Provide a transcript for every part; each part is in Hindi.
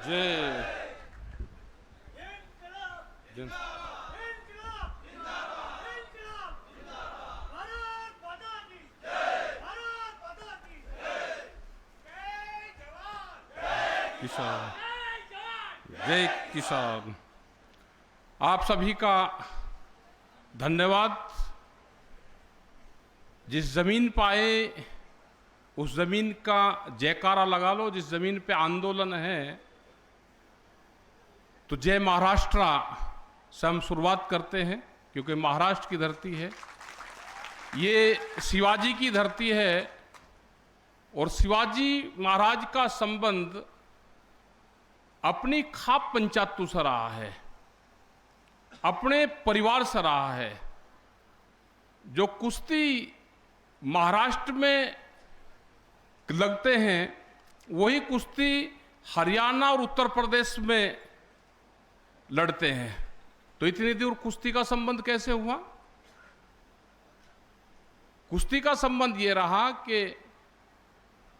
जय जय किसान, जय किसान। आप सभी का धन्यवाद। जिस जमीन पर आए उस जमीन का जयकारा लगा लो। जिस जमीन पे आंदोलन है तो जय महाराष्ट्र से हम शुरुआत करते हैं, क्योंकि महाराष्ट्र की धरती है, ये शिवाजी की धरती है और शिवाजी महाराज का संबंध अपनी खाप पंचायतों से रहा है, अपने परिवार से रहा है। जो कुश्ती महाराष्ट्र में लगते हैं वही कुश्ती हरियाणा और उत्तर प्रदेश में लड़ते हैं। तो इतनी दूर कुश्ती का संबंध कैसे हुआ? कुश्ती का संबंध ये रहा कि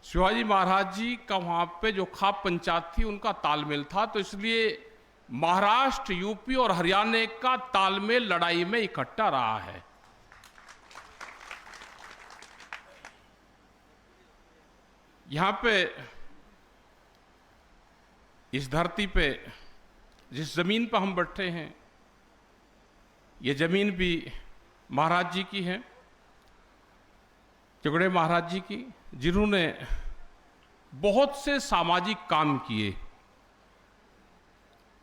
शिवाजी महाराज जी का वहां पे जो खाप पंचायत थी उनका तालमेल था, तो इसलिए महाराष्ट्र, यूपी और हरियाणा का तालमेल लड़ाई में इकट्ठा रहा है। यहां पे इस धरती पे जिस जमीन पर हम बैठे हैं, ये जमीन भी महाराज जी की है, चौगड़े महाराज जी की, जिन्होंने बहुत से सामाजिक काम किए।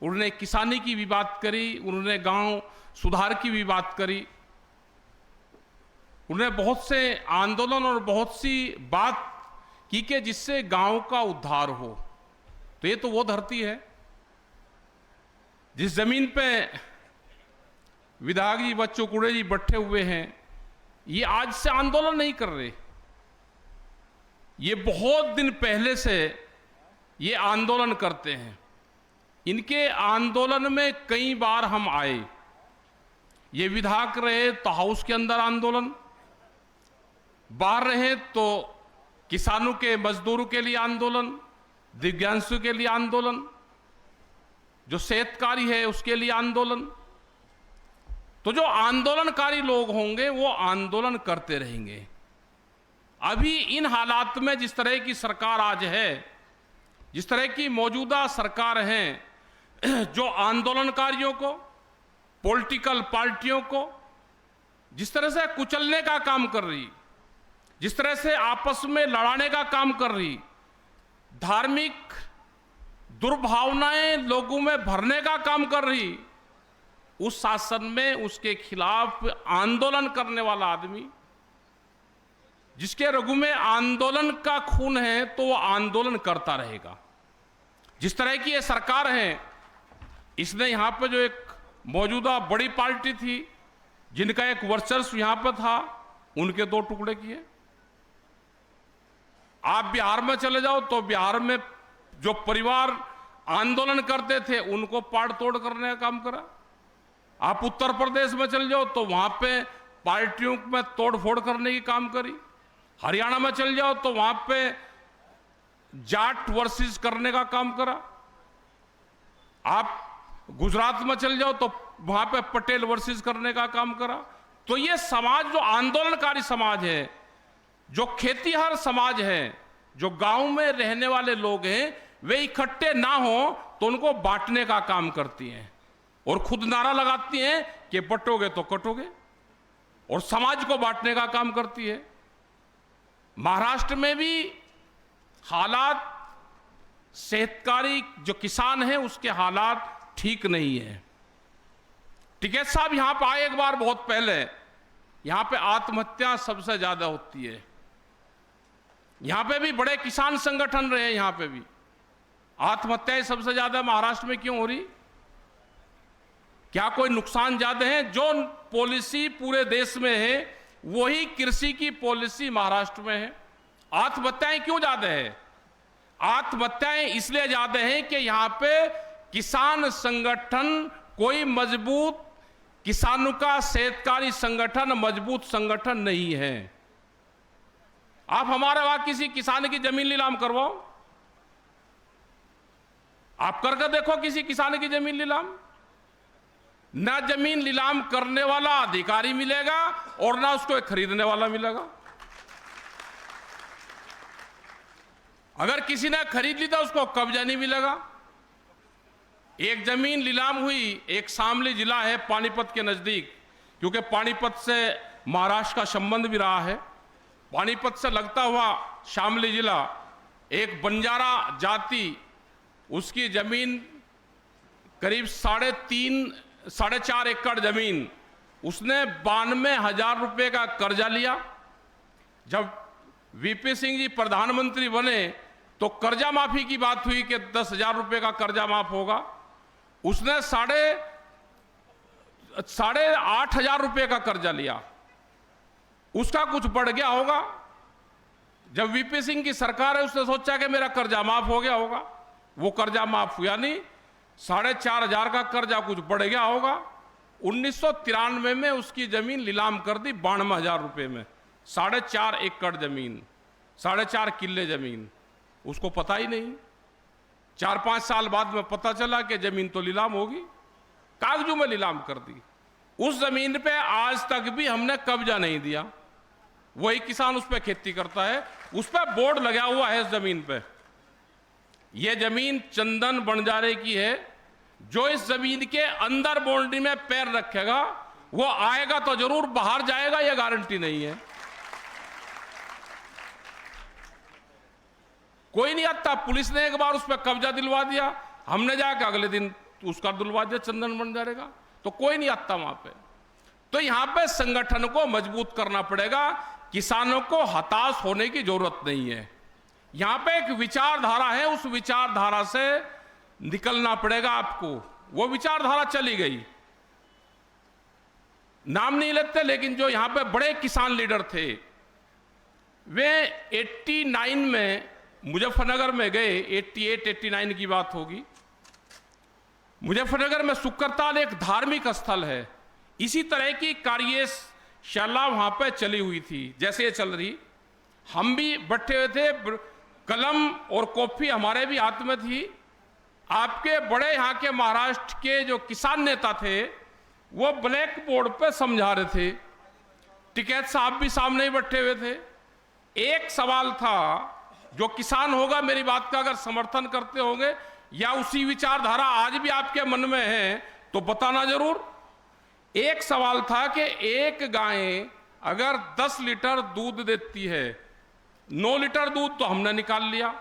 उन्होंने किसानी की भी बात करी, उन्होंने गांव सुधार की भी बात करी, उन्होंने बहुत से आंदोलन और बहुत सी बात की कि जिससे गांव का उद्धार हो। तो ये तो वो धरती है जिस जमीन पे विधायक जी बच्चों कुड़े जी बैठे हुए हैं। ये आज से आंदोलन नहीं कर रहे, ये बहुत दिन पहले से ये आंदोलन करते हैं। इनके आंदोलन में कई बार हम आए। ये विधायक रहे तो हाउस के अंदर आंदोलन, बाहर रहे तो किसानों के, मजदूरों के लिए आंदोलन, दिव्यांगों के लिए आंदोलन, जो सेहतकारी है उसके लिए आंदोलन। तो जो आंदोलनकारी लोग होंगे वो आंदोलन करते रहेंगे। अभी इन हालात में जिस तरह की सरकार आज है, जिस तरह की मौजूदा सरकार है, जो आंदोलनकारियों को, पॉलिटिकल पार्टियों को जिस तरह से कुचलने का काम कर रही, जिस तरह से आपस में लड़ाने का काम कर रही, धार्मिक दुर्भावनाएं लोगों में भरने का काम कर रही, उस शासन में उसके खिलाफ आंदोलन करने वाला आदमी, जिसके रगों में आंदोलन का खून है, तो वो आंदोलन करता रहेगा। जिस तरह की ये सरकार है, इसने यहां पर जो एक मौजूदा बड़ी पार्टी थी जिनका एक वर्चस्व यहां पर था, उनके दो टुकड़े किए। आप बिहार में चले जाओ तो बिहार में जो परिवार आंदोलन करते थे उनको पाड़ तोड़ करने का काम करा। आप उत्तर प्रदेश में चले जाओ तो वहां पे पार्टियों में तोड़फोड़ करने की काम करी। हरियाणा में चले जाओ तो वहां पे जाट वर्सेस करने का काम करा। आप गुजरात में चले जाओ तो वहां पे पटेल वर्सेस करने का काम करा। तो ये समाज जो आंदोलनकारी समाज है, जो खेतीहर समाज है, जो गांव में रहने वाले लोग हैं, वे इकट्ठे ना हो तो उनको बांटने का काम करती हैं और खुद नारा लगाती हैं कि बटोगे तो कटोगे, और समाज को बांटने का काम करती है। महाराष्ट्र में भी हालात, सेहतकारी जो किसान है उसके हालात ठीक नहीं है। टिकैत साहब यहां पर आए एक बार बहुत पहले, यहां पे आत्महत्या सबसे ज्यादा होती है। यहां पे भी बड़े किसान संगठन रहे, यहां पे भी आत्महत्याएं सबसे ज्यादा महाराष्ट्र में क्यों हो रही? क्या कोई नुकसान ज्यादा है? जो पॉलिसी पूरे देश में है वही कृषि की पॉलिसी महाराष्ट्र में है। आत्महत्याएं क्यों ज्यादा है? आत्महत्याएं इसलिए ज्यादा है कि यहां पे किसान संगठन, कोई मजबूत किसानों का सेहतकारी संगठन, मजबूत संगठन नहीं है। आप हमारे वहां किसी किसान की जमीन नीलाम करवाओ, आप करके देखो किसी किसान की जमीन नीलाम। ना जमीन नीलाम करने वाला अधिकारी मिलेगा और ना उसको खरीदने वाला मिलेगा। अगर किसी ने खरीद ली तो उसको कब्जा नहीं मिलेगा। एक जमीन नीलाम हुई, एक शामली जिला है पानीपत के नजदीक, क्योंकि पानीपत से महाराष्ट्र का संबंध भी रहा है। पानीपत से लगता हुआ शामली जिला, एक बंजारा जाति, उसकी जमीन करीब 3.5-4.5 एकड़ जमीन, उसने 92,000 रुपए का कर्जा लिया। जब वीपी सिंह जी प्रधानमंत्री बने तो कर्जा माफी की बात हुई कि 10,000 रुपए का कर्जा माफ होगा। उसने 8,500 रुपए का कर्जा लिया। उसका कुछ बढ़ गया होगा। जब वीपी सिंह की सरकार है, उसने सोचा कि मेरा कर्जा माफ हो गया होगा। वो कर्जा माफ हुआ नहीं, 4,500 का कर्जा कुछ बढ़ गया होगा। 1993 में उसकी जमीन नीलाम कर दी 92,000 रुपए में। 4.5 एकड़ जमीन, 4.5 किले जमीन, उसको पता ही नहीं। 4-5 साल बाद में पता चला कि जमीन तो नीलाम होगी, कागजों में नीलाम कर दी। उस जमीन पे आज तक भी हमने कब्जा नहीं दिया। वही किसान उस पे खेती करता है, उस पे बोर्ड लगा हुआ है इस जमीन पे। यह जमीन चंदन बंजारे की है। जो इस जमीन के अंदर बाउंड्री में पैर रखेगा वो आएगा तो जरूर, बाहर जाएगा यह गारंटी नहीं है। कोई नहीं आता। पुलिस ने एक बार उस पर कब्जा दिलवा दिया, हमने जाकर अगले दिन उसका दिलवा दिया चंदन बंजारे का, तो कोई नहीं आता वहां पे। तो यहां पे संगठन को मजबूत करना पड़ेगा। किसानों को हताश होने की जरूरत नहीं है। यहां पे एक विचारधारा है, उस विचारधारा से निकलना पड़ेगा आपको। वो विचारधारा चली गई, नाम नहीं लेते, लेकिन जो यहां पे बड़े किसान लीडर थे, वे 89 में मुजफ्फरनगर में गए। 88-89 की बात होगी। मुजफ्फरनगर में शुक्रताल एक धार्मिक स्थल है। इसी तरह की कार्यशाला वहां पे चली हुई थी जैसे ये चल रही। हम भी बैठे हुए थे, कलम और कॉफी हमारे भी हाथ में थी। आपके बड़े यहाँ के महाराष्ट्र के जो किसान नेता थे वो ब्लैक बोर्ड पे समझा रहे थे। टिकैत साहब भी सामने ही बैठे हुए थे। एक सवाल था, जो किसान होगा मेरी बात का अगर समर्थन करते होंगे या उसी विचारधारा आज भी आपके मन में है तो बताना जरूर। एक सवाल था कि एक गाय अगर 10 लीटर दूध देती है, 9 लीटर दूध तो हमने निकाल लिया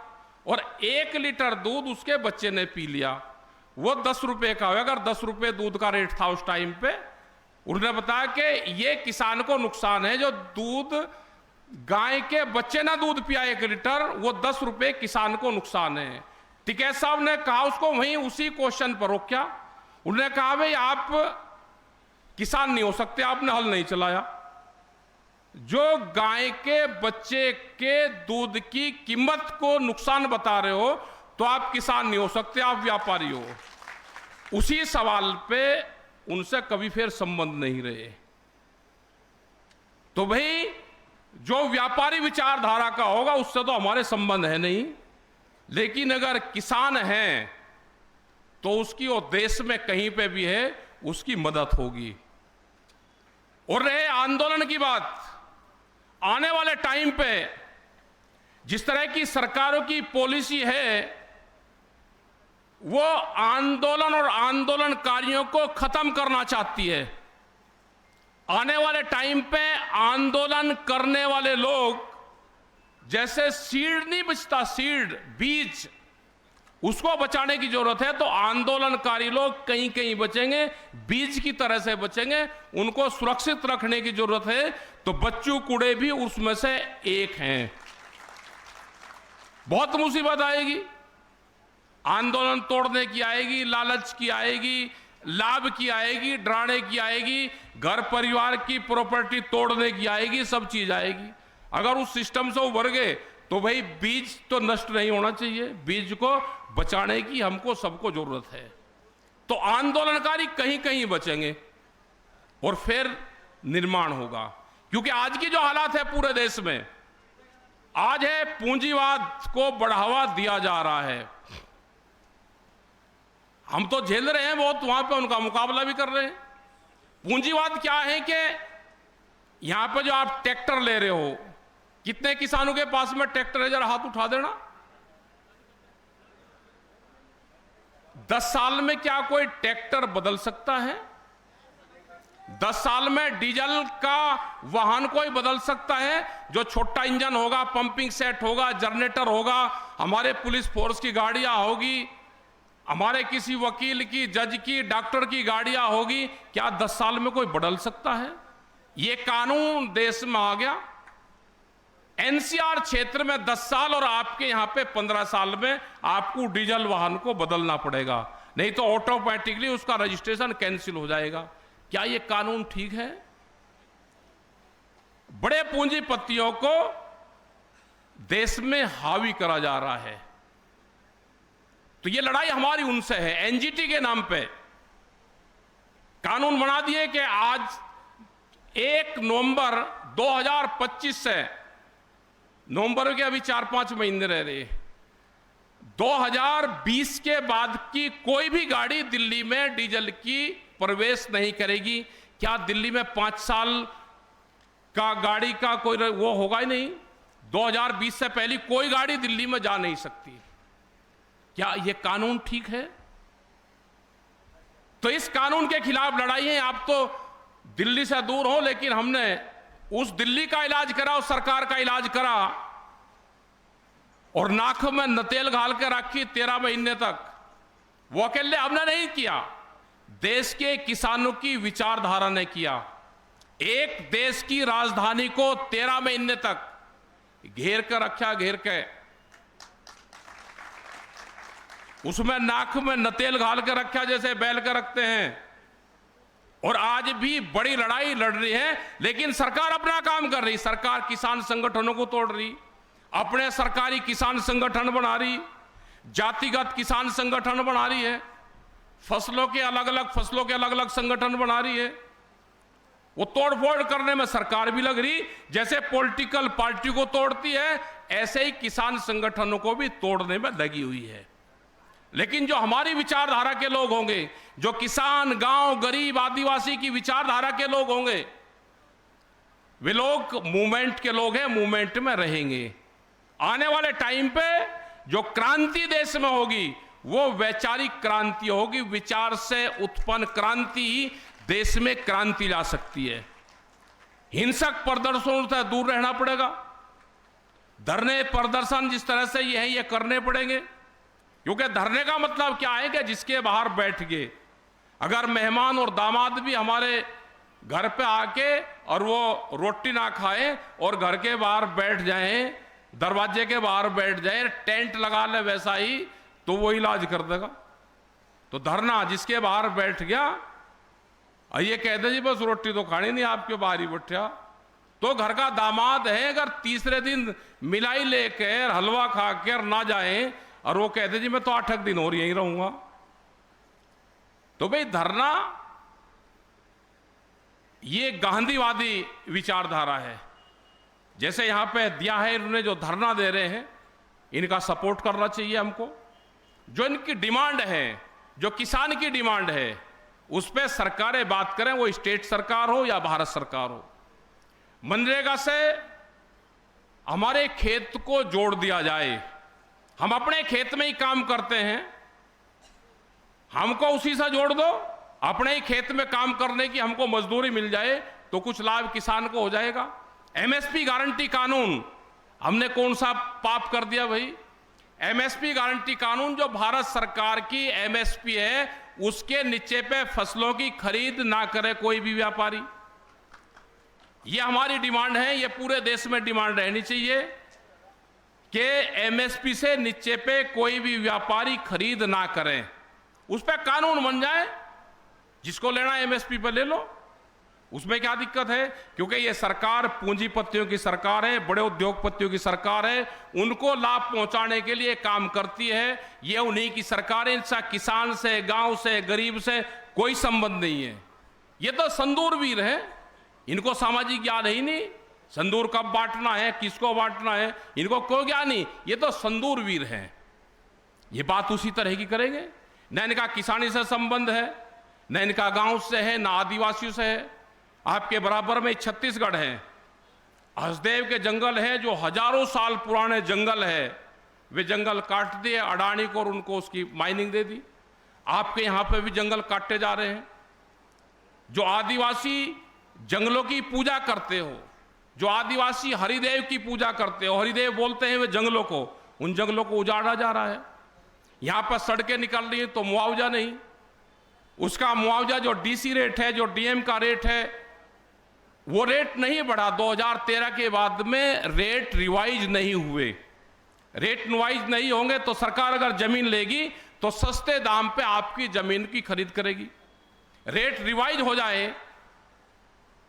और 1 लीटर दूध उसके बच्चे ने पी लिया, वो 10 रुपए का होगा। अगर 10 रुपए दूध का रेट था उस टाइम पे, उन्होंने बताया कि ये किसान को नुकसान है। जो दूध गाय के बच्चे ना दूध पिया 1 लीटर, वो 10 रुपए किसान को नुकसान है। टिकैत साहब ने कहा, उसको वहीं उसी क्वेश्चन पर रोका। उन्होंने कहा भाई आप किसान नहीं हो सकते, आपने हल नहीं चलाया। जो गाय के बच्चे के दूध की कीमत को नुकसान बता रहे हो तो आप किसान नहीं हो सकते, आप व्यापारी हो। उसी सवाल पे उनसे कभी फिर संबंध नहीं रहे। तो भाई जो व्यापारी विचारधारा का होगा उससे तो हमारे संबंध है नहीं, लेकिन अगर किसान है तो उसकी और देश में कहीं पे भी है उसकी मदद होगी। और रहे आंदोलन की बात, आने वाले टाइम पे जिस तरह की सरकारों की पॉलिसी है वो आंदोलन और आंदोलनकारियों को खत्म करना चाहती है। आने वाले टाइम पे आंदोलन करने वाले लोग, जैसे सीड नहीं बचता, सीड बीज, उसको बचाने की जरूरत है, तो आंदोलनकारी लोग कहीं कहीं बचेंगे, बीज की तरह से बचेंगे। उनको सुरक्षित रखने की जरूरत है। तो बच्चू कुड़े भी उसमें से एक हैं। बहुत मुसीबत आएगी, आंदोलन तोड़ने की आएगी, लालच की आएगी, लाभ की आएगी, डराने की आएगी, घर परिवार की प्रॉपर्टी तोड़ने की आएगी, सब चीज आएगी। अगर उस सिस्टम से उभर गए तो भाई बीज तो नष्ट नहीं होना चाहिए, बीज को बचाने की हमको सबको जरूरत है। तो आंदोलनकारी कहीं कहीं बचेंगे और फिर निर्माण होगा। क्योंकि आज की जो हालात है पूरे देश में, आज है पूंजीवाद को बढ़ावा दिया जा रहा है। हम तो झेल रहे हैं बहुत, वहां पे उनका मुकाबला भी कर रहे हैं। पूंजीवाद क्या है कि यहां पे जो आप ट्रैक्टर ले रहे हो, कितने किसानों के पास में ट्रैक्टर है, जरा हाथ उठा देना। 10 साल में क्या कोई ट्रैक्टर बदल सकता है? 10 साल में डीजल का वाहन कोई बदल सकता है? जो छोटा इंजन होगा, पंपिंग सेट होगा, जनरेटर होगा, हमारे पुलिस फोर्स की गाड़ियां होगी, हमारे किसी वकील की, जज की, डॉक्टर की गाड़ियां होगी, क्या 10 साल में कोई बदल सकता है? ये कानून देश में आ गया। एनसीआर क्षेत्र में 10 साल और आपके यहां पे 15 साल में आपको डीजल वाहन को बदलना पड़ेगा, नहीं तो ऑटोमेटिकली उसका रजिस्ट्रेशन कैंसिल हो जाएगा। क्या ये कानून ठीक है? बड़े पूंजीपतियों को देश में हावी करा जा रहा है। तो ये लड़ाई हमारी उनसे है। एनजीटी के नाम पे कानून बना दिए कि आज 1 नवंबर 2025 से, नवंबर के अभी 4-5 महीने रह रहे, 2020 के बाद की कोई भी गाड़ी दिल्ली में डीजल की प्रवेश नहीं करेगी। क्या दिल्ली में 5 साल का गाड़ी का कोई वो होगा ही नहीं? 2020 से पहले कोई गाड़ी दिल्ली में जा नहीं सकती। क्या यह कानून ठीक है? तो इस कानून के खिलाफ लड़ाई है। आप तो दिल्ली से दूर हो, लेकिन हमने उस दिल्ली का इलाज करा, उस सरकार का इलाज करा और नाक में नतेल घाल के रखी 13 महीने तक। वो अकेले हमने नहीं किया, देश के किसानों की विचारधारा ने किया। एक देश की राजधानी को 13 महीने तक घेर कर रखा, घेर के उसमें नाक में नतेल घाल के रखा जैसे बैल के रखते हैं। और आज भी बड़ी लड़ाई लड़ रही है, लेकिन सरकार अपना काम कर रही। सरकार किसान संगठनों को तोड़ रही, अपने सरकारी किसान संगठन बना रही, जातिगत किसान संगठन बना रही है, फसलों के अलग अलग संगठन बना रही है। वो तोड़फोड़ करने में सरकार भी लग रही। जैसे पॉलिटिकल पार्टी को तोड़ती है, ऐसे ही किसान संगठनों को भी तोड़ने में लगी हुई है। लेकिन जो हमारी विचारधारा के लोग होंगे, जो किसान, गांव, गरीब, आदिवासी की विचारधारा के लोग होंगे, वे लोग मूवमेंट के लोग हैं, मूवमेंट में रहेंगे। आने वाले टाइम पे जो क्रांति देश में होगी, वो वैचारिक क्रांति होगी। विचार से उत्पन्न क्रांति देश में क्रांति ला सकती है। हिंसक प्रदर्शनों से दूर रहना पड़ेगा। धरने प्रदर्शन जिस तरह से ये करने पड़ेंगे, क्योंकि धरने का मतलब क्या है कि जिसके बाहर बैठ गए। अगर मेहमान और दामाद भी हमारे घर पे आके और वो रोटी ना खाए और घर के बाहर बैठ जाएं, दरवाजे के बाहर बैठ जाए, टेंट लगा ले वैसा ही, तो वो इलाज कर देगा। तो धरना जिसके बाहर बैठ गया, ये कह दे जी बस रोटी तो खानी नहीं, आपके बाहर ही बैठा, तो घर का दामाद है, अगर तीसरे दिन मिलाई लेकर हलवा खाकर ना जाए और वो कहते जी मैं तो 8 दिन और यहीं रहूंगा, तो भाई धरना ये गांधीवादी विचारधारा है। जैसे यहां पे दिया है, इन्होंने जो धरना दे रहे हैं, इनका सपोर्ट करना चाहिए हमको। जो इनकी डिमांड है, जो किसान की डिमांड है, उस पर सरकारें बात करें, वो स्टेट सरकार हो या भारत सरकार हो। मनरेगा से हमारे खेत को जोड़ दिया जाए। हम अपने खेत में ही काम करते हैं, हमको उसी से जोड़ दो। अपने ही खेत में काम करने की हमको मजदूरी मिल जाए तो कुछ लाभ किसान को हो जाएगा। एमएसपी गारंटी कानून हमने कौन सा पाप कर दिया भाई? एमएसपी गारंटी कानून जो भारत सरकार की एमएसपी है, उसके नीचे पे फसलों की खरीद ना करे कोई भी व्यापारी। ये हमारी डिमांड है, ये पूरे देश में डिमांड रहनी चाहिए कि एमएसपी से नीचे पे कोई भी व्यापारी खरीद ना करें। उस पर कानून बन जाए, जिसको लेना एमएसपी पर ले लो, उसमें क्या दिक्कत है? क्योंकि ये सरकार पूंजीपतियों की सरकार है, बड़े उद्योगपतियों की सरकार है, उनको लाभ पहुंचाने के लिए काम करती है। ये उन्हीं की सरकार है, इनसे किसान से, गांव से, गरीब से कोई संबंध नहीं है। ये तो संदूर वीर है, इनको सामाजिक ज्ञान ही नहीं। संदूर कब बांटना है, किसको बांटना है, इनको कोई ज्ञान नहीं। ये तो संदूर वीर हैं। ये बात उसी तरह की करेंगे। न इनका किसानी से संबंध है, न इनका गांव से है, न आदिवासियों से है। आपके बराबर में छत्तीसगढ़ है, हसदेव के जंगल है, जो हजारों साल पुराने जंगल है, वे जंगल काट दिए अडानी को और उनको उसकी माइनिंग दे दी। आपके यहां पे भी जंगल काटे जा रहे हैं। जो आदिवासी जंगलों की पूजा करते हो, जो आदिवासी हरिदेव की पूजा करते हो, हरिदेव बोलते हैं वे जंगलों को, उन जंगलों को उजाड़ा जा रहा है। यहां पर सड़कें निकल रही है तो मुआवजा नहीं, उसका मुआवजा जो डीसी रेट है, जो डीएम का रेट है, वो रेट नहीं बढ़ा। 2013 के बाद में रेट रिवाइज नहीं हुए। रेट रिवाइज नहीं होंगे तो सरकार अगर जमीन लेगी तो सस्ते दाम पे आपकी जमीन की खरीद करेगी। रेट रिवाइज हो जाए,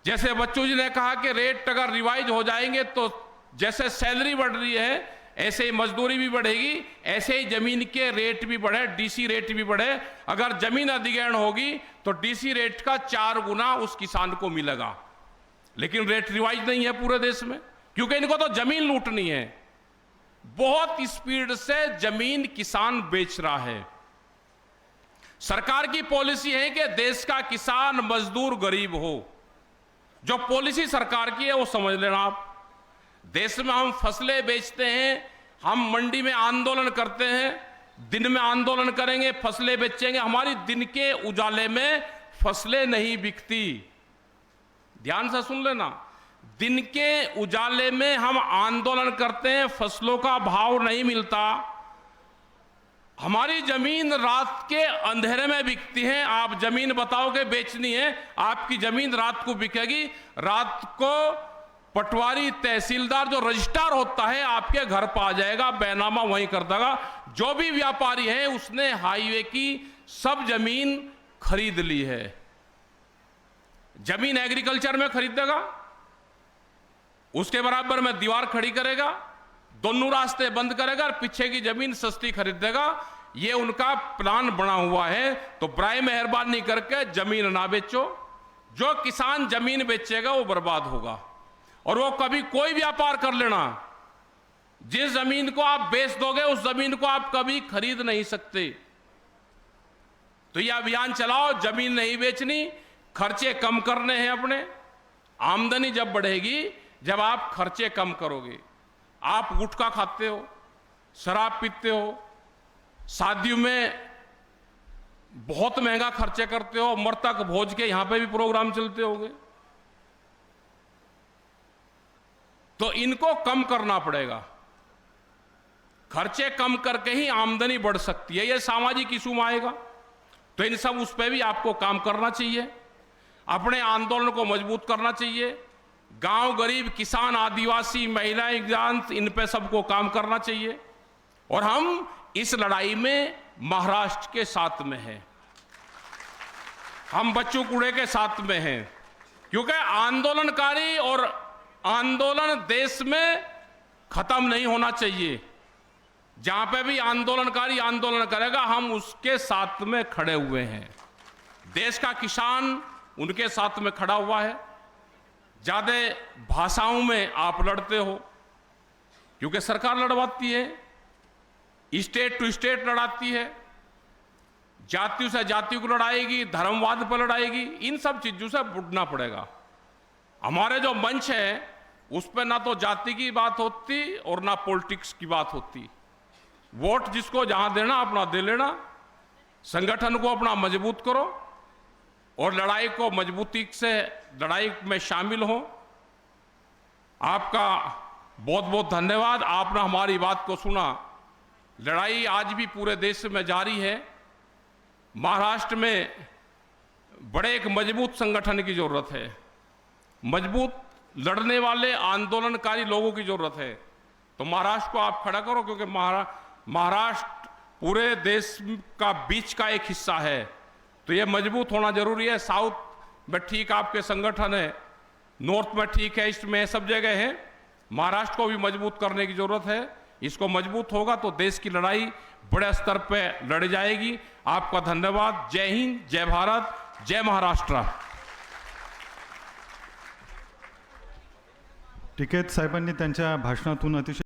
जैसे बच्चू जी ने कहा कि रेट अगर रिवाइज हो जाएंगे तो जैसे सैलरी बढ़ रही है ऐसे ही मजदूरी भी बढ़ेगी, ऐसे ही जमीन के रेट भी बढ़े, डीसी रेट भी बढ़े। अगर जमीन अधिग्रहण होगी तो डीसी रेट का 4 गुना उस किसान को मिलेगा। लेकिन रेट रिवाइज नहीं है पूरे देश में, क्योंकि इनको तो जमीन लूटनी है। बहुत स्पीड से जमीन किसान बेच रहा है। सरकार की पॉलिसी है कि देश का किसान मजदूर गरीब हो। जो पॉलिसी सरकार की है वो समझ लेना आप। देश में हम फसलें बेचते हैं, हम मंडी में आंदोलन करते हैं, दिन में आंदोलन करेंगे, फसलें बेचेंगे। हमारी दिन के उजाले में फसलें नहीं बिकती। ध्यान से सुन लेना, दिन के उजाले में हम आंदोलन करते हैं, फसलों का भाव नहीं मिलता। हमारी जमीन रात के अंधेरे में बिकती है। आप जमीन बताओगे बेचनी है, आपकी जमीन रात को बिकेगी। रात को पटवारी तहसीलदार जो रजिस्ट्रार होता है आपके घर पर आ जाएगा, बैनामा वहीं कर देगा। जो भी व्यापारी है उसने हाईवे की सब जमीन खरीद ली है। जमीन एग्रीकल्चर में खरीदेगा, उसके बराबर में दीवार खड़ी करेगा, दोनों रास्ते बंद करेगा और पीछे की जमीन सस्ती खरीदेगा। ये उनका प्लान बना हुआ है। तो बराए मेहरबानी करके जमीन ना बेचो। जो किसान जमीन बेचेगा वो बर्बाद होगा। और वो कभी कोई व्यापार कर लेना, जिस जमीन को आप बेच दोगे उस जमीन को आप कभी खरीद नहीं सकते। तो यह अभियान चलाओ, जमीन नहीं बेचनी, खर्चे कम करने हैं अपने। आमदनी जब बढ़ेगी जब आप खर्चे कम करोगे। आप गुटखा खाते हो, शराब पीते हो, शादियों में बहुत महंगा खर्चे करते हो, मृतक भोज के यहां पे भी प्रोग्राम चलते होंगे। तो इनको कम करना पड़ेगा। खर्चे कम करके ही आमदनी बढ़ सकती है। यह सामाजिक इशू में आएगा तो इन सब उस पर भी आपको काम करना चाहिए। अपने आंदोलन को मजबूत करना चाहिए। गांव, गरीब, किसान, आदिवासी, महिलाएं, जात, इन पे सबको काम करना चाहिए। और हम इस लड़ाई में महाराष्ट्र के साथ में हैं, हम बच्चू कूड़े के साथ में हैं। क्योंकि आंदोलनकारी और आंदोलन देश में खत्म नहीं होना चाहिए। जहां पे भी आंदोलनकारी आंदोलन करेगा हम उसके साथ में खड़े हुए हैं। देश का किसान उनके साथ में खड़ा हुआ है। ज्यादा भाषाओं में आप लड़ते हो क्योंकि सरकार लड़वाती है, स्टेट टू स्टेट लड़ाती है, जातियों से जातियों को लड़ाएगी, धर्मवाद पर लड़ाएगी। इन सब चीजों से बुड़ना पड़ेगा। हमारे जो मंच है उस पर ना तो जाति की बात होती और ना पॉलिटिक्स की बात होती। वोट जिसको जहां देना अपना दे लेना, संगठन को अपना मजबूत करो और लड़ाई को मजबूती से लड़ाई में शामिल हो। आपका बहुत बहुत धन्यवाद, आपने हमारी बात को सुना। लड़ाई आज भी पूरे देश में जारी है। महाराष्ट्र में बड़े एक मजबूत संगठन की जरूरत है, मजबूत लड़ने वाले आंदोलनकारी लोगों की जरूरत है। तो महाराष्ट्र को आप खड़ा करो, क्योंकि महाराष्ट्र पूरे देश का बीच का एक हिस्सा है। तो ये मजबूत होना जरूरी है। साउथ में ठीक आपके संगठन है, नॉर्थ में ठीक है, ईस्ट में सब जगह है। महाराष्ट्र को भी मजबूत करने की जरूरत है। इसको मजबूत होगा तो देश की लड़ाई बड़े स्तर पर लड़ी जाएगी। आपका धन्यवाद। जय हिंद, जय भारत, जय महाराष्ट्र। टिकैत साहेबांनी त्यांच्या भाषणातून अतिशय